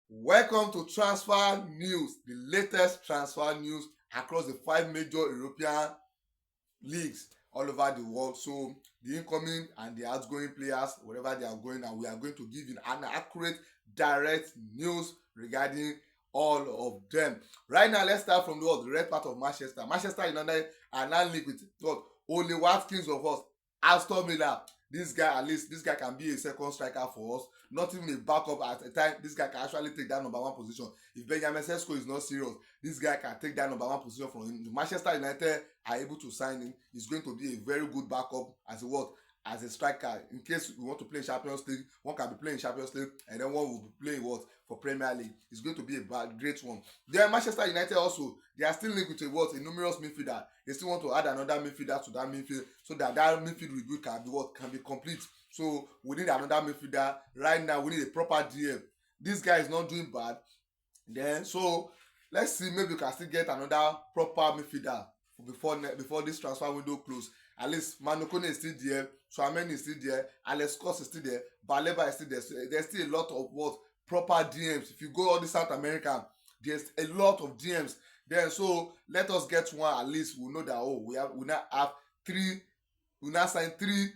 Welcome to Transfer News, the latest transfer news across the five major European leagues all over the world. So the incoming and the outgoing players, wherever they are going, and we are going to give you an accurate, direct news regarding all of them. Right now, let's start from the red part of Manchester. Manchester United are now linked with what Ole Watkins of us, Aston Villa. This guy, at least this guy can be a second striker for us, not even a backup at a time. This guy can actually take that number one position. If Benjamin Sesko is not serious, this guy can take that number one position from him. Manchester United are able to sign him. He's going to be a very good backup as a what? As a striker. In case we want to play Champions League, one can be playing Champions League and then one will be playing what? For Premier League. It's going to be a great one. Then Manchester United also, they are still linked with a what? A numerous midfielder. They still want to add another midfielder to that midfield so that midfield review can be what? Can be complete. So we need another midfielder. Right now, we need a proper DM. This guy is not doing bad. Then so let's see, maybe we can still get another proper midfielder before this transfer window close. At least Manokone is still there, Tchouameni is still there, Alex Scott is still there, Baleba is still there. So there's still a lot of what proper DMs. If you go all the South America, there's a lot of DMs. Then so let us get one. At least we know that we now have three. We now sign three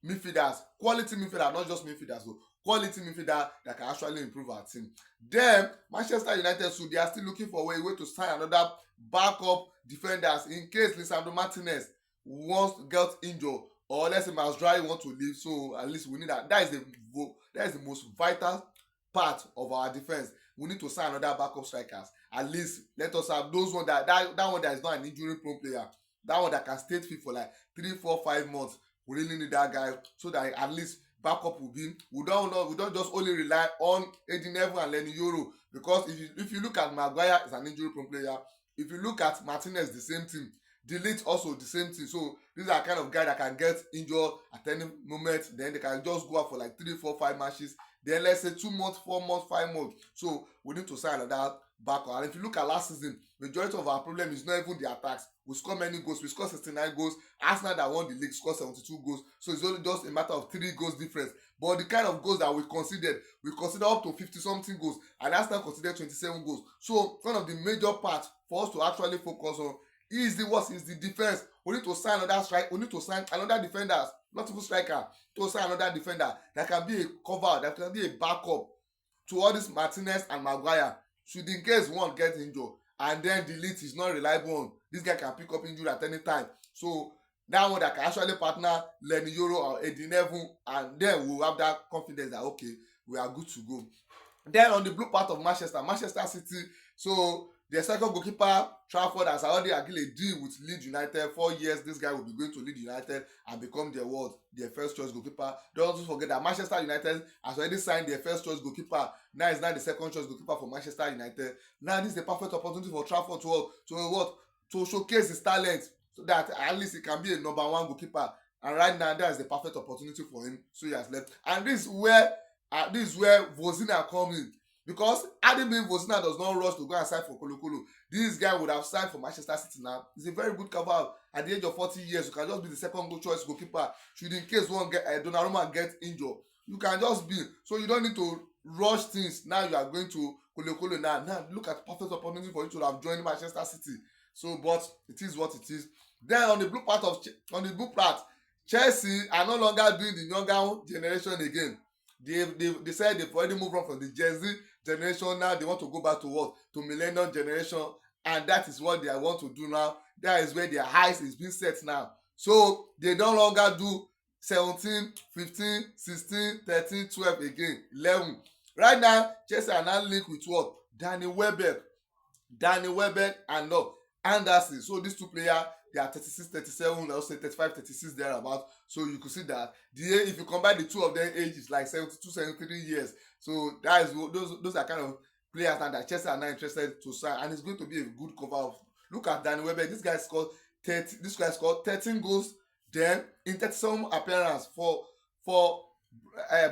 midfielders, quality midfielders, not just midfielders. So quality midfielder that can actually improve our team. Then Manchester United, so they are still looking for a way to sign another backup defenders in case Lisandro Martinez wants to get injured, or let's say Mazraoui want to leave. So at least we need that. That is the most vital part of our defense. We need to sign another backup strikers. At least let us have those one that one that is not an injury prone player. That one that can stay fit for like 3, 4, 5 months. We really need that guy so that at least backup will be. We don't just only rely on Eddie Neville and Lenny Yoro, because if you look at Maguire, is an injury prone player. If you look at Martinez, the same thing. Delete also the same thing. So these are kind of guys that can get injured at any moment. Then they can just go out for like 3, 4, 5 matches. Then let's say 2 months, 4 months, 5 months. So we need to sign another backup. And if you look at last season, majority of our problem is not even the attacks. We score many goals. We score 69 goals. Arsenal that won the league scored 72 goals. So it's only just a matter of 3 goals difference. But the kind of goals that we considered up to 50 something goals, and Arsenal considered 27 goals. So one of the major parts for us to actually focus on is the defense. We need to sign another strike. We need to sign another defender, not even striker. To sign another defender that can be a cover, that can be a backup to all this Martinez and Maguire. Should in case one get injured and then Delete is not reliable on, this guy can pick up injury at any time. So that one that can actually partner Lenny Yoro or Eddie Neville, and then we'll have that confidence that okay, we are good to go. Then on the blue part of Manchester City, so their second goalkeeper, Trafford, has already agreed a deal with Leeds United. 4 years, this guy will be going to Leeds United and become their first choice goalkeeper. Don't also forget that Manchester United has already signed their first choice goalkeeper. Now is not the second choice goalkeeper for Manchester United. Now this is the perfect opportunity for Trafford to showcase his talent, so that at least he can be a number one goalkeeper. And right now, that is the perfect opportunity for him. So he has left. And this is where Vozina comes in. Because Adam being Vozina does not rush to go and sign for Kolo Kolo. This guy would have signed for Manchester City now. He's a very good cover. At the age of 40 years, you can just be the second choice goalkeeper. Should in case Donnarumma get injured, you can just be. So you don't need to rush things. Now you are going to Kolo Kolo now. Now look at perfect opportunity for you to have joined Manchester City. So, but it is what it is. Then on the blue part, Chelsea are no longer doing the younger generation again. They said they've already moved on from the Gen Z generation. Now they want to go back to what? To millennial generation, and that is what they want to do now. That is where their eyes is being set now. So they no longer do 17, 15, 16, 13, 12 again, 11. Right now, Chelsea are now linked with what? Danny Welbeck and Anderson. So these two players, they are 36, 37, I'll say 35, 36 thereabout. So you could see that if you combine the two of them age, is like 72, 73 years. So that is those are kind of players that Chelsea are not interested to sign, and it's going to be a good cover of. Look at Danny Welbeck. This guy scored 13 goals then in 37 appearance for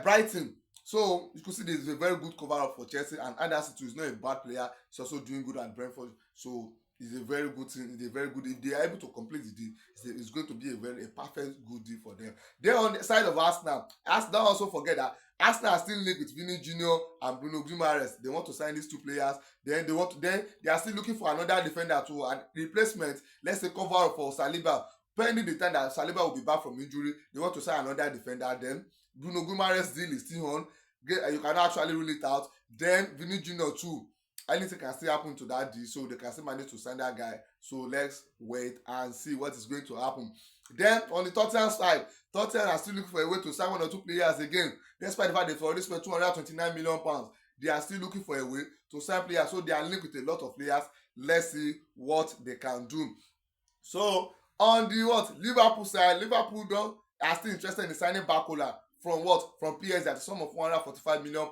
Brighton. So you could see this is a very good cover up for Chelsea, and Anderson too is not a bad player. He's also doing good at Brentford. So is a very good thing. It's a very good. If they are able to complete the deal, it's going to be a perfect good deal for them. Then on the side of Arsenal, don't also forget that Arsenal are still linked with Vini Junior and Bruno Guimaraes. They want to sign these two players. Then they are still looking for another defender to an replacement. Let's say cover for Saliba. Pending the time that Saliba will be back from injury, they want to sign another defender. Then Bruno Guimaraes deal is still on. You cannot actually rule it out. Then Vini Junior too. Anything can still happen to that deal, so they can still manage to sign that guy. So let's wait and see what is going to happen. Then on the Tottenham side, Tottenham are still looking for a way to sign one or two players again. Despite the fact they've already spent £229 million, they are still looking for a way to sign players. So they are linked with a lot of players. Let's see what they can do. So on the Liverpool side, Liverpool are still interested in signing Barcola from PSG at a sum of £145 million.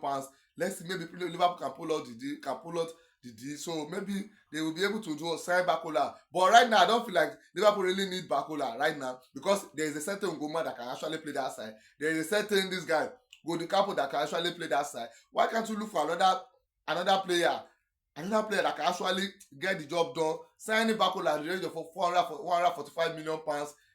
Let's see, maybe Liverpool can pull out the deal. So maybe they will be able to sign Barcola. But right now, I don't feel like Liverpool really need Barcola right now, because there is a certain Ngoma that can actually play that side. There is a certain this guy Godi Capo that can actually play that side. Why can't you look for another player that can actually get the job done? Signing Barcola at the range of £145 million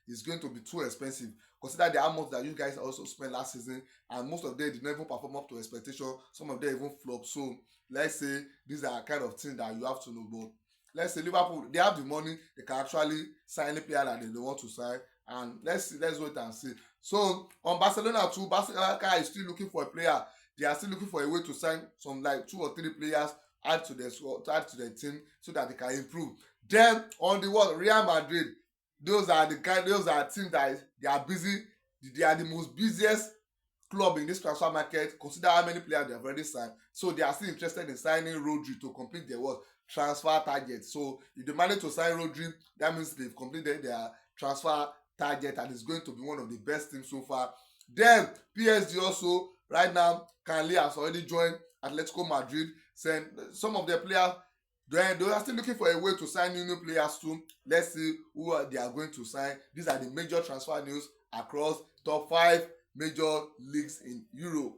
is going to be too expensive. Consider the amount that you guys also spent last season, and most of them did not even perform up to expectation. Some of them even flopped. So let's say these are kind of things that you have to know. But let's say Liverpool, they have the money, they can actually sign a player that they want to sign, and let's wait and see. So on Barcelona too, Barcelona is still looking for a player. They are still looking for a way to sign some like 2 or 3 players, add to the team, so that they can improve. Then on the Real Madrid, those are teams that they are busy. They are the most busiest club in this transfer market. Consider how many players they have already signed. So they are still interested in signing Rodri to complete their transfer target. So if they manage to sign Rodri, that means they've completed their transfer target, and it's going to be one of the best teams so far. Then PSG also right now, Canley has already joined Atletico Madrid. Some of their players, they are still looking for a way to sign new players too. Let's see who they are going to sign. These are the major transfer news across top 5 major leagues in Europe.